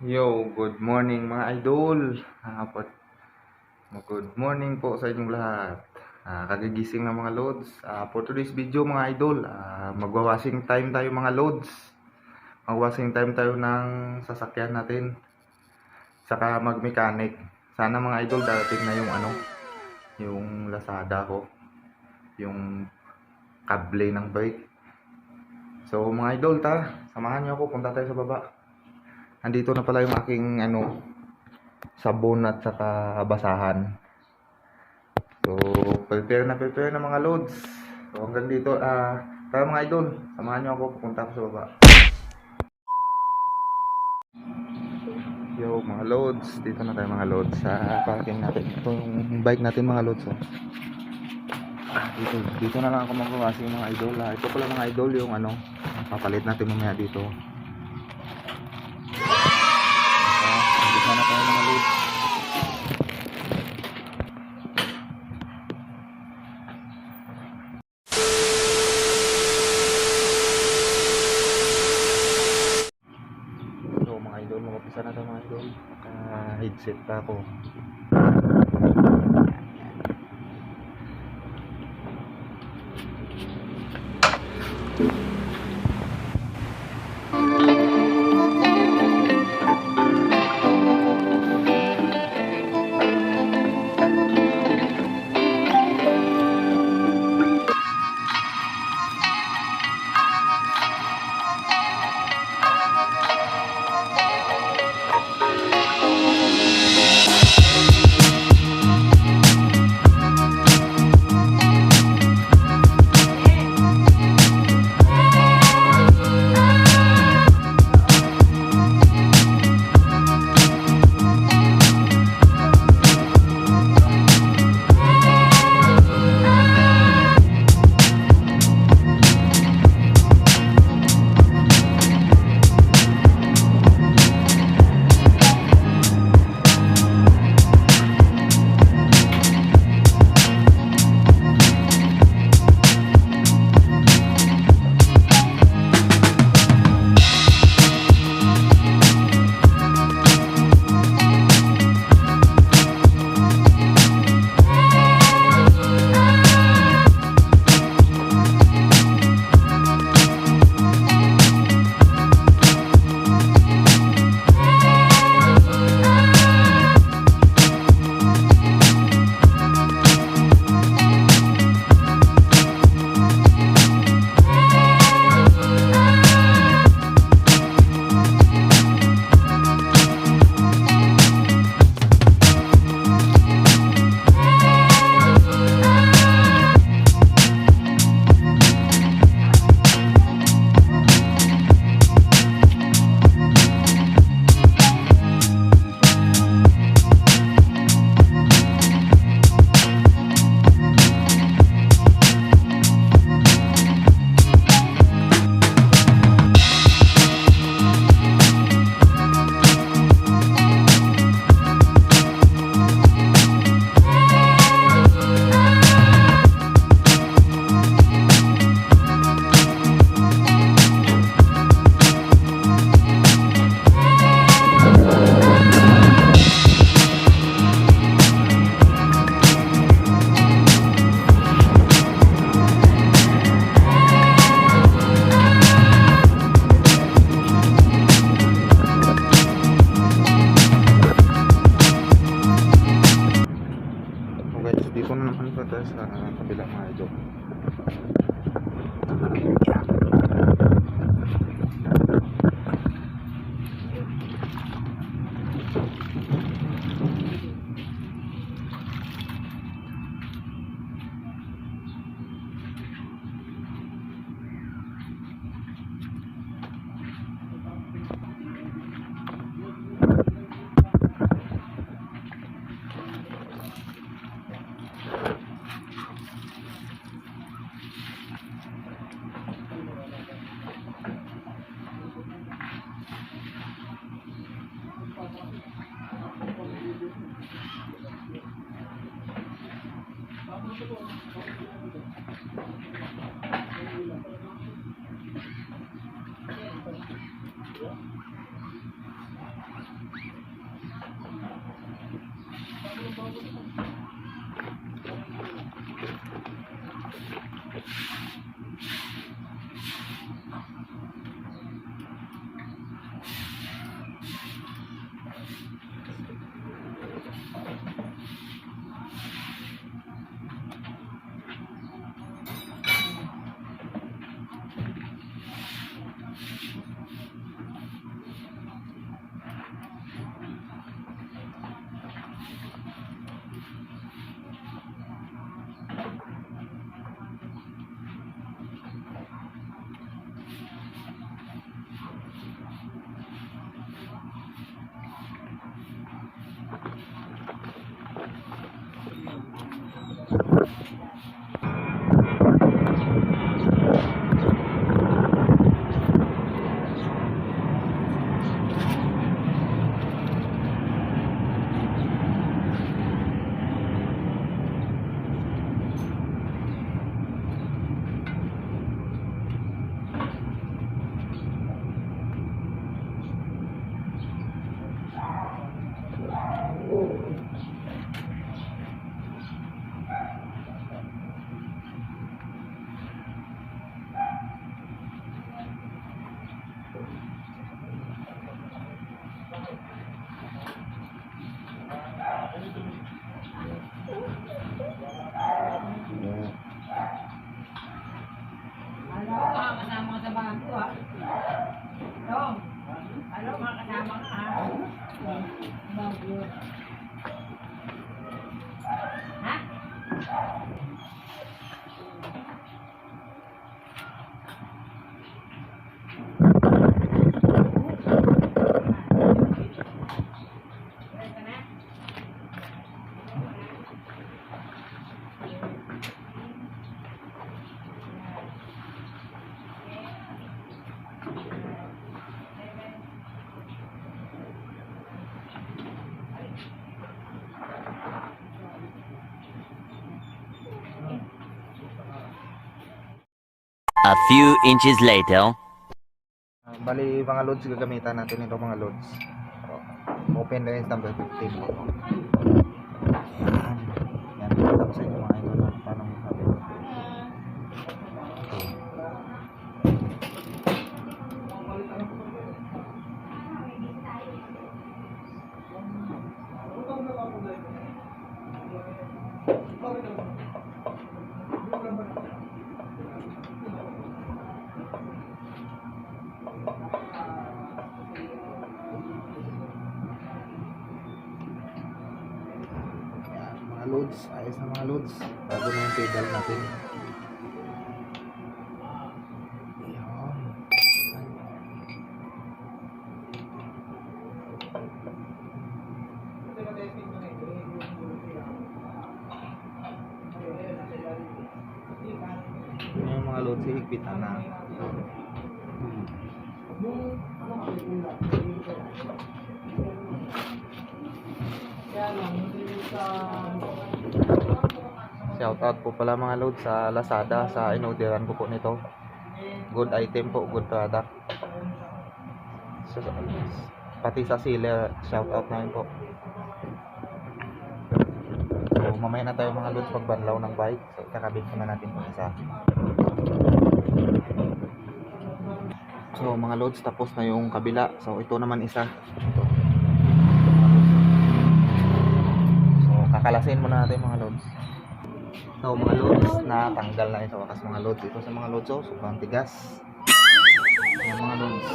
Yo, good morning mga idol. Good morning po sa inyong lahat. Kagigising ng mga loads. For today's video mga idol, magwa-washing time tayo mga loads. Mag-washing time tayo ng sasakyan natin. Saka mag-mechanic. Sana mga idol darating na yung Lazada ko. Yung kable ng bike. So mga idol samahan niyo ako, punta tayo sa baba. Andito na pala yung aking sabon at saka basahan. So, prepare na mga loads. So, hanggang dito, tara mga idol, samahan nyo ako, pupunta ako sa baba. Yo, mga loads, dito na tayo mga loads sa parking natin. Ito yung bike natin mga loads. Dito na lang ako mag-washing mga idol. Ito pala mga idol yung papalit natin mamaya dito. Dito na tayo mga loads. Mag-upisa na ito mga idol. Headset pa ako. Mga kasama ka sa bago, ha? Dong, ano, mga kasama ka, ha? Bago. Ha? A few inches later. Bali mga loads, gagamitan natin ito mga loads. So, open range number 15 po. Yan, tapos sa inyo mga idol na paano sabi. Mga loads, ayos na mga loads. Bago na yung pedal natin. Ayan. Ayan yung mga loads, higpitan na. Shout out po pala mga loads sa Lazada, sa inorderan ko po nito. Good item po, good product. So, pati sa sealer, shout out na rin po. So mamaya na tayo mga loads pagbanlaw ng bike. So kakabit na natin po isa. So mga loads, tapos na yung kabila. So ito naman isa. So kakalasin muna natin mga loads. So mga loads, na tanggal na ito wakas mga loads. Ito sa mga loads, oh, sobrang tigas. Yung mga loads.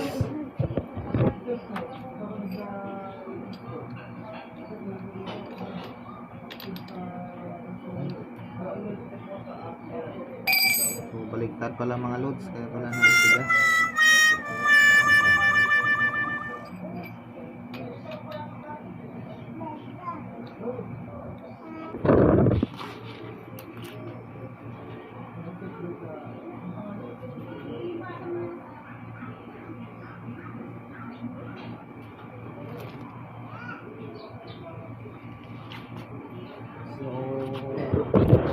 So baliktad pala mga loads, kaya pala na tigas.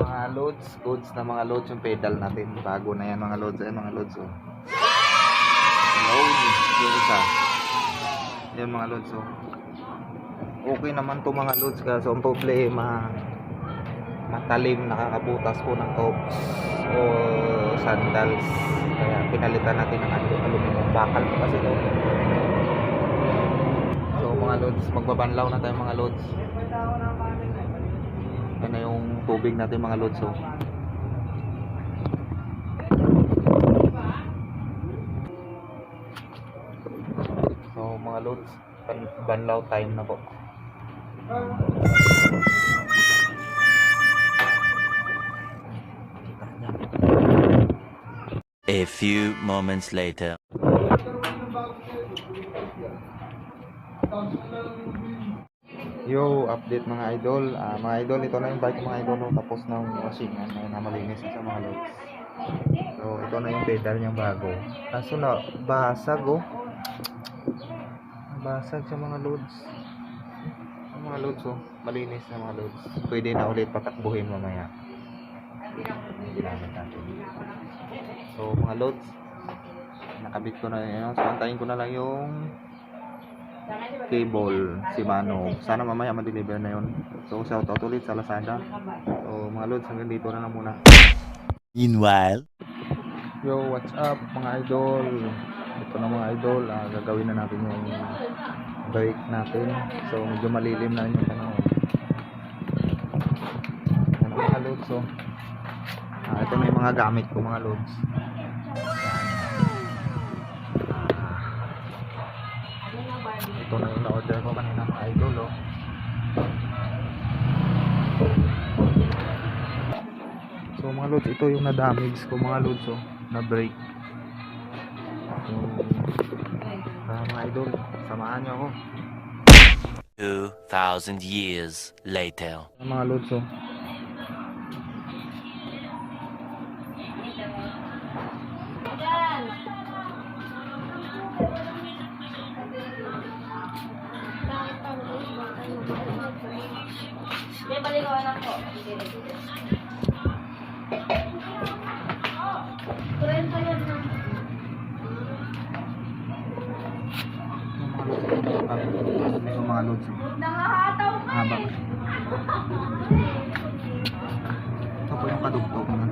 Mga loads, goods na mga loads yung pedal natin. Bago na yan mga loads. Ayan mga loads, oh. Load, yung isa. Ayan mga loads, oh. Okay naman to mga loads, kaso ang problema, matalim, nakakabutas po ng tops o sandals. Kaya pinalitan natin ng aluminum. Bakal po kasi to. So mga loads, magbabanlaw na tayo mga loads. Yan na yung tubig natin mga loads, oh. So mga loads, banlaw time na po. A few moments later. Yo, update mga idol. Mga idol, ito na yung bike mga idol, no? Tapos na yung washing na malinis sa mga loads. So ito na yung pedal niyang bago. Kaso na basag, oh. Basag sa mga loads. Ang mga loads, oh. Malinis na mga loads. Pwede na ulit patakbuhin mamaya. Ginamit natin. So mga loads, nakabit ko na yun. So antayin ko na lang yung cable Shimano. Sana mamaya ma-deliver na yun. So shout out ulit sa Lazada. So mga loads, hanggang dito na lang muna. Meanwhile, Yo, what's up mga idol? Ito na mga idol, gagawin na natin yung brake natin. So medyo malilim na yung panahon. Ano mga loads, so ito na yung mga gamit ko mga loads. Ito na yung na-order ko kanina mga idol, oh. So mga lods, ito yung na-damage ko mga lods, oh, na-break. So, mga idol, samahan nyo ako. 2,000 years later. Mga lods, oh. Ayan. Hindi, baligawan ako. Kurento yan na. Yung mga lods, oh. Nangahataw ka Haba. eh. Ito po yung kadugtog na.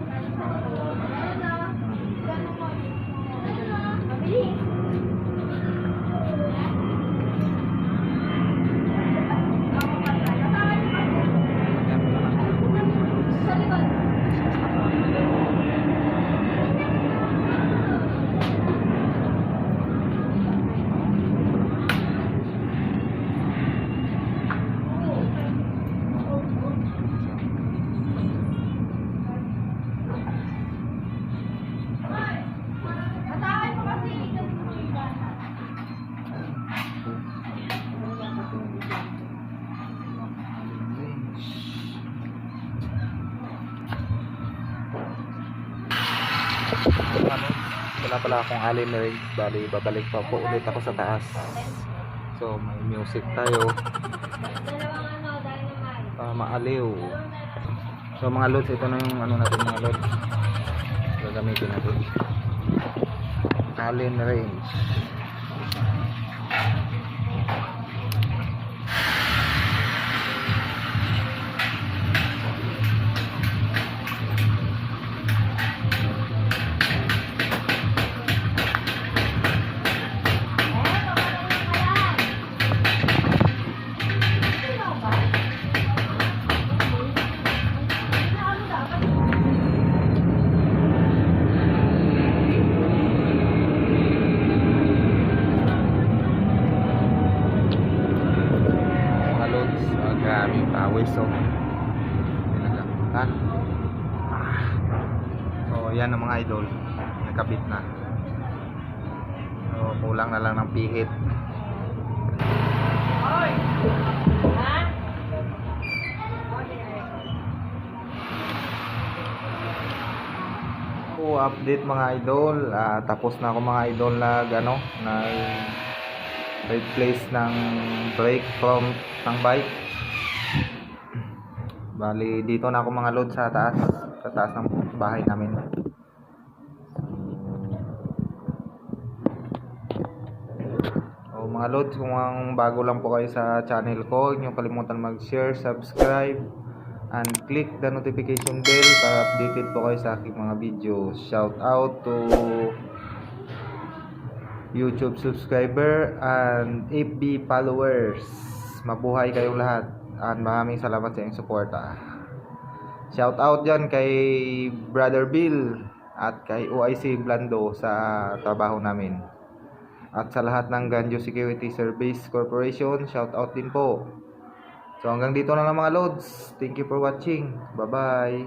Wala pala akong allen rig, bali babalik pa po ulit ako sa taas. So may music tayo para maaliw. So mga lods, ito na yung ano natin mga lods, gagamitin natin allen range. Grabe yung pawis, so pinaglakutan. So yan ang mga idol, nakabit na. So kulang na lang ng pihit. Hoy! Ha? So update mga idol, tapos na ako mga idol nag replace ng brake from ng bike. Bali dito na ako mga load sa taas ng bahay namin. O mga loads, kung ang bago lang po kayo sa channel ko, huwag niyo kalimutan mag-share, subscribe, and click the notification bell para updated po kayo sa aking mga videos. Shout out to YouTube subscriber and FB followers. Mabuhay kayong lahat. At maraming salamat sa inyong suporta. Shout out dyan kay Brother Bill at kay OIC Blando sa trabaho namin. At sa lahat ng Ganjo Security Service Corporation, shout out din po. So hanggang dito na lang mga loads. Thank you for watching. Bye bye.